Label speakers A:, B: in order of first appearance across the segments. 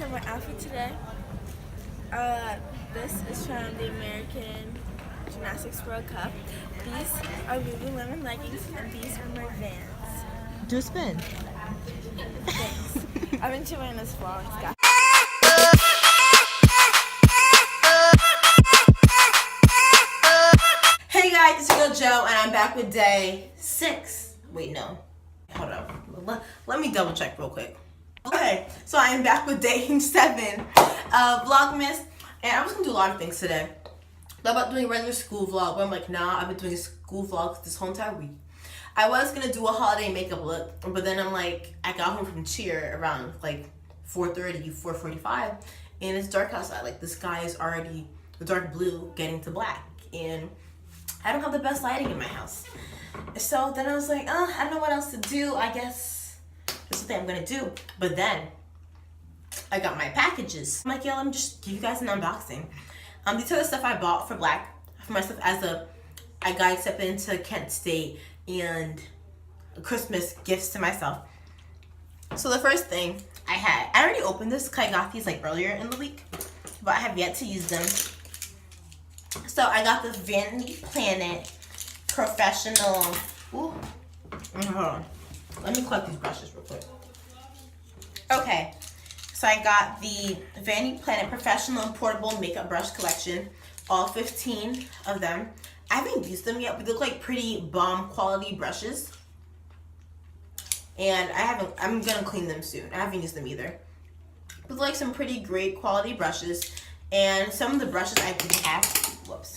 A: for my outfit today. This is from the American Gymnastics World Cup. These are Lululemon leggings, and these are my Vans.
B: Do a spin.
A: Thanks. I'm enjoying this vlog, guys.
B: Hey guys, it's your girl Joe, and I'm back with day 6. Wait, no. Hold on. Let me double check real quick. Okay, so I am back with day 7 of vlogmas, and I was gonna do a lot of things today. I thought about doing a regular school vlog, but I'm like, nah, I've been doing a school vlog this whole entire week. I was gonna do a holiday makeup look, but then I'm like, I got home from cheer around like 4:30, 4:45, and it's dark outside. Like the sky is already dark blue getting to black, and I don't have the best lighting in my house. So then I was like, I don't know what else to do. I guess that's the thing I'm gonna do. But then I got my packages. I'm like, yo, let me just give you guys an unboxing. These are the stuff I bought for Black, for myself as a guide step into Kent State and Christmas gifts to myself. So the first thing I already opened this because I got these like earlier in the week, but I have yet to use them. So I got the Vanity Planet Professional. Ooh. Hold on. Let me collect these brushes real quick. Okay. So I got the Vanity Planet Professional and Portable Makeup Brush Collection. All 15 of them. I haven't used them yet, but they look like pretty bomb quality brushes. And I'm gonna clean them soon. I haven't used them either. But like some pretty great quality brushes. And some of the brushes I didn't have. Whoops.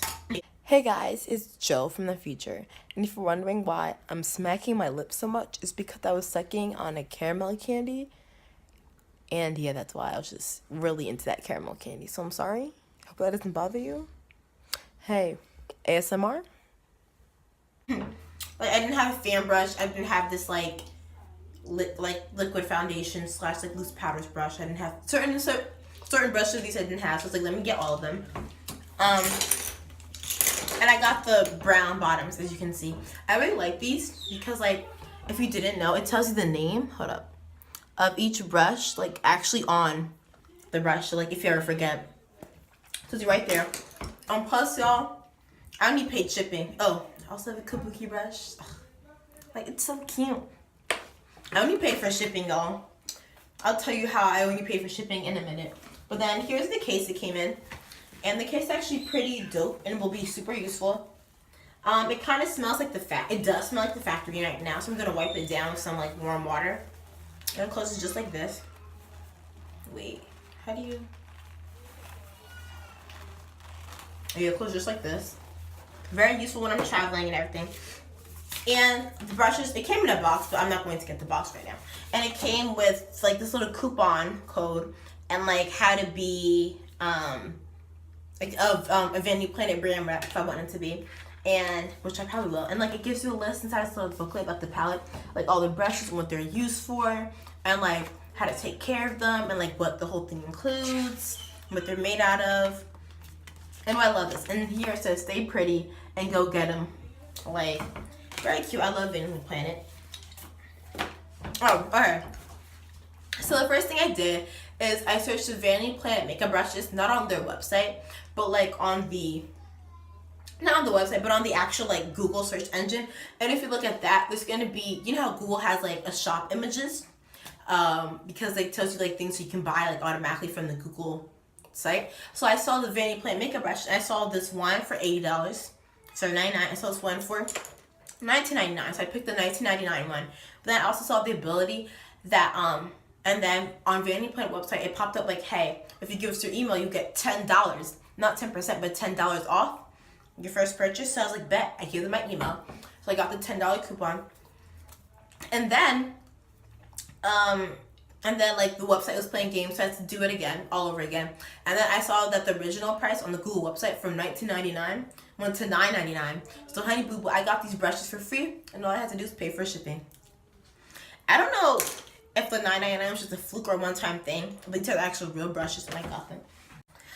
A: Hey guys, it's Joe from the future. And if you're wondering why I'm smacking my lips so much, it's because I was sucking on a caramel candy. And yeah, that's why I was just really into that caramel candy. So I'm sorry. Hope that doesn't bother you. Hey, ASMR?
B: Like I didn't have a fan brush. I didn't have this like liquid foundation / like loose powders brush. I didn't have certain brushes of these I didn't have. So I was like, let me get all of them. And I got the brown bottoms, as you can see. I really like these because, like, if you didn't know, it tells you the name, hold up, of each brush, like, actually on the brush. So, like, if you ever forget, it tells you right there. Plus, y'all, I only paid shipping. Oh, I also have a kabuki brush. Ugh. Like, it's so cute. I only paid for shipping, y'all. I'll tell you how I only paid for shipping in a minute. But then, here's the case it came in. And the case is actually pretty dope and will be super useful. It kind of smells like it does smell like the factory right now. So I'm going to wipe it down with some like warm water. And it closes just like this. Wait, how do you? Yeah, it closes just like this. Very useful when I'm traveling and everything. And the brushes, it came in a box, but I'm not going to get the box right now. And it came with like this little coupon code and like how to be, a Vanity Planet brand rep if I want it to be, and which I probably will. And like it gives you a list inside this little booklet about the palette, like all the brushes and what they're used for, and like how to take care of them, and like what the whole thing includes, what they're made out of. And I love this. And here it says, "Stay pretty and go get them." Like very cute. I love Vanity Planet. Oh, alright. So the first thing I did is I searched the Vanity Planet makeup brushes, not on their website, but like on the, not on the website, but on the actual like Google search engine. And if you look at that, there's gonna be, you know how Google has like a shop images, because it tells you like things you can buy like automatically from the Google site. So I saw the Vanity Planet makeup brush, and I saw this one for $80, so $99. I saw this one for $19.99, so I picked the $19.99 one. But then I also saw the ability that and then on Vanity Planet website, it popped up like, hey, if you give us your email, you get $10, not 10%, but $10 off your first purchase. So I was like, bet. I gave them my email. So I got the $10 coupon. And then like the website was playing games, so I had to do it again, all over again. And then I saw that the original price on the Google website from $19.99 went to $9.99. So honey boo boo, I got these brushes for free, and all I had to do is pay for shipping. I don't know if the $9.99 was just a fluke or a one-time thing. These are the actual real brushes, and I got them.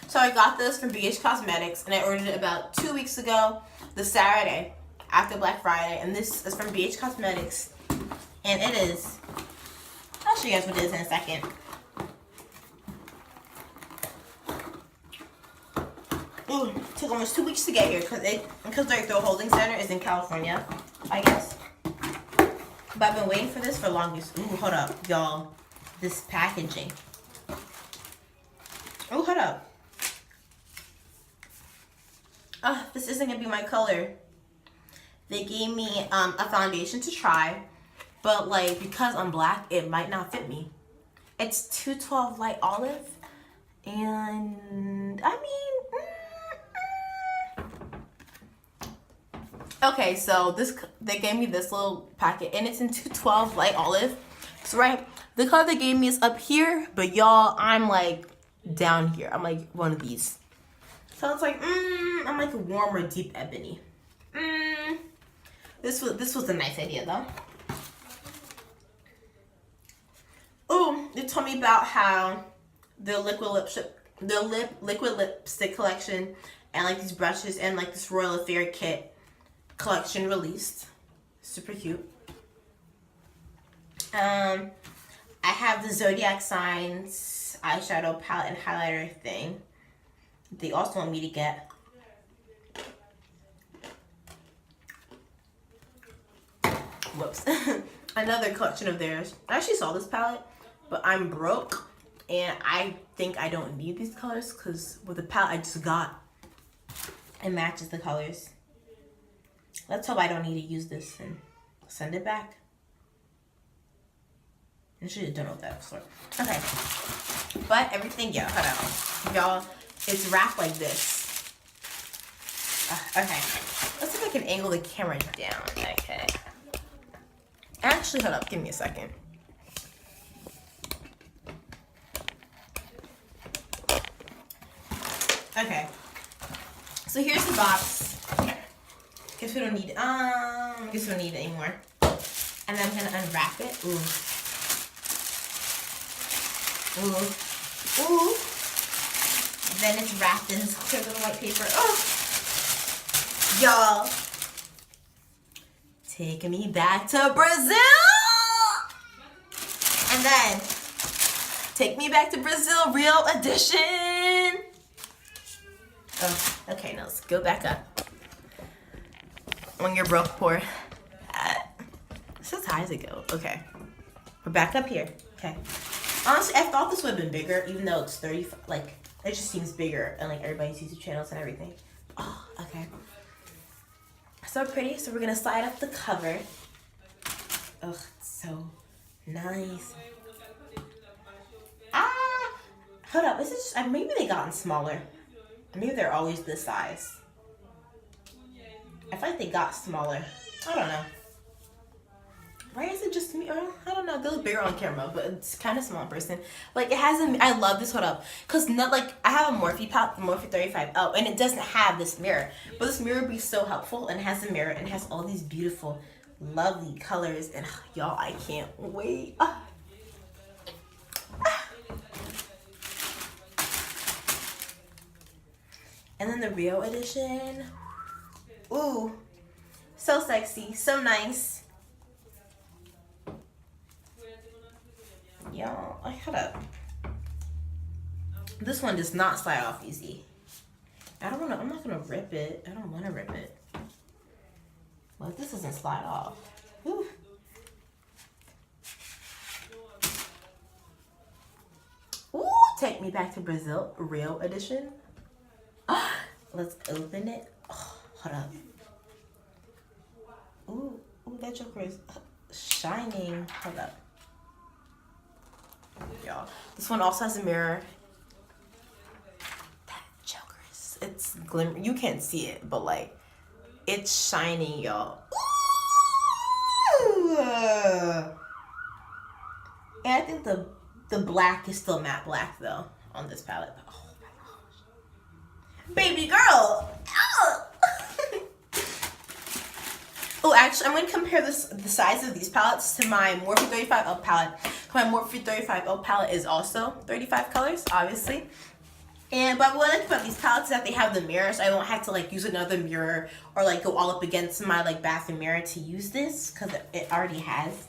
B: So I got this from BH Cosmetics, and I ordered it about 2 weeks ago, the Saturday after Black Friday. And this is from BH Cosmetics, and it is, I'll show you guys what it is in a second. Ooh, took almost 2 weeks to get here because like the holding center is in California, I guess. But I've been waiting for this for longest. Ooh, hold up, y'all. This packaging. Ooh, hold up. This isn't gonna be my color. They gave me a foundation to try, but like because I'm black, it might not fit me. It's 212 light olive, and I mean, okay, so they gave me this little packet, and it's in 212 light olive. So right, the color they gave me is up here, but y'all, I'm like down here. I'm like one of these. So it's like, I'm like a warm or deep ebony. This was a nice idea though. Oh, they told me about how the liquid lipstick collection and like these brushes and like this Royal Affair kit collection released. Super cute. I have the zodiac signs eyeshadow palette and highlighter thing. They also want me to get. Whoops. Another collection of theirs. I actually saw this palette, but I'm broke and I think I don't need these colors because with the palette I just got, it matches the colors. Let's hope I don't need to use this and send it back. I should have done all that before. Okay. But everything, yeah, hold on. Y'all, it's wrapped like this. Okay. Let's see if I can angle the camera down. Okay. Actually, hold up. Give me a second. Okay. So here's the box. Guess we don't need guess we don't need it anymore. And I'm gonna unwrap it. Ooh. Ooh. Ooh. Then it's wrapped in this cute little white paper. Oh. Y'all. Taking me back to Brazil. And then Take Me Back to Brazil Real Edition. Oh, okay, now let's go back up. When you're broke, poor. This is high as it go. Okay. We're back up here. Okay. Honestly, I thought this would have been bigger, even though it's 30, like, it just seems bigger and like everybody's YouTube channels and everything. Oh, okay. So pretty. So we're gonna slide up the cover. Ugh, it's so nice. Hold up. Is it just, maybe they gotten smaller. Maybe they're always this size. I feel like they got smaller. I don't know. Why is it just me? I don't know. They look bigger on camera, but it's kind of small in person. Like it hasn't. I love this. Hold up, cause not like I have a Morphe palette, the Morphe 35L, and it doesn't have this mirror. But this mirror would be so helpful, and it has a mirror and it has all these beautiful, lovely colors, and y'all, I can't wait. And then the Rio edition. Ooh, so sexy, so nice. Y'all, hold up. This one does not slide off easy. I'm not gonna rip it. I don't wanna rip it. Well, this doesn't slide off. Whew. Ooh, Take Me Back to Brazil Real Edition. Let's open it. Oh, hold up. Ooh, that Joker is shining. Hold up. Y'all, this one also has a mirror. That Joker is, it's glimmer. You can't see it, but like, it's shining, y'all. Ooh! And I think the black is still matte black though on this palette. Oh my gosh, baby girl. Oh, actually, I'm going to compare the size of these palettes to my Morphe 35L palette. My Morphe 35L palette is also 35 colors, obviously. But what I like about these palettes is that they have the mirror, so I don't have to like use another mirror or like go all up against my like bathroom mirror to use this because it already has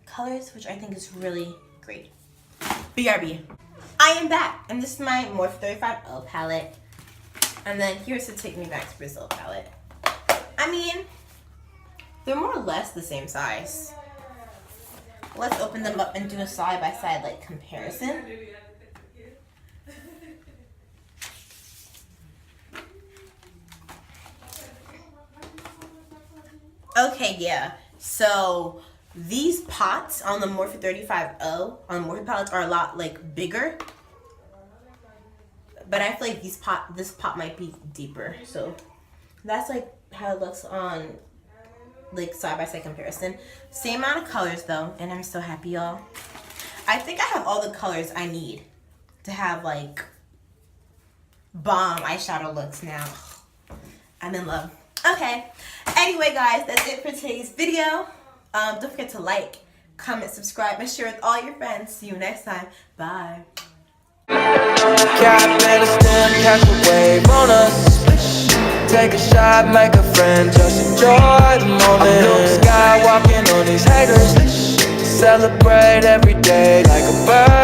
B: colors, which I think is really great. BRB. I am back, and this is my Morphe 35L palette. And then here's the Take Me Back to Brazil palette. I mean, they're more or less the same size. Let's open them up and do a side-by-side like comparison. Okay, yeah. So these pots on the Morphe 35O on Morphe palettes are a lot like bigger. But I feel like this pot might be deeper. So that's like how it looks on like side-by-side comparison. Same amount of colors though, and I'm so happy, y'all. I think I have all the colors I need to have like bomb eyeshadow looks now. I'm in love. Okay. Anyway, guys, that's it for today's video. Don't forget to like, comment, subscribe, and share with all your friends. See you next time. Bye.
C: Catch a wave on us. Take a shot, make a friend, just enjoy the moment. I'm Luke Skywalking on these haters. Celebrate every day like a bird.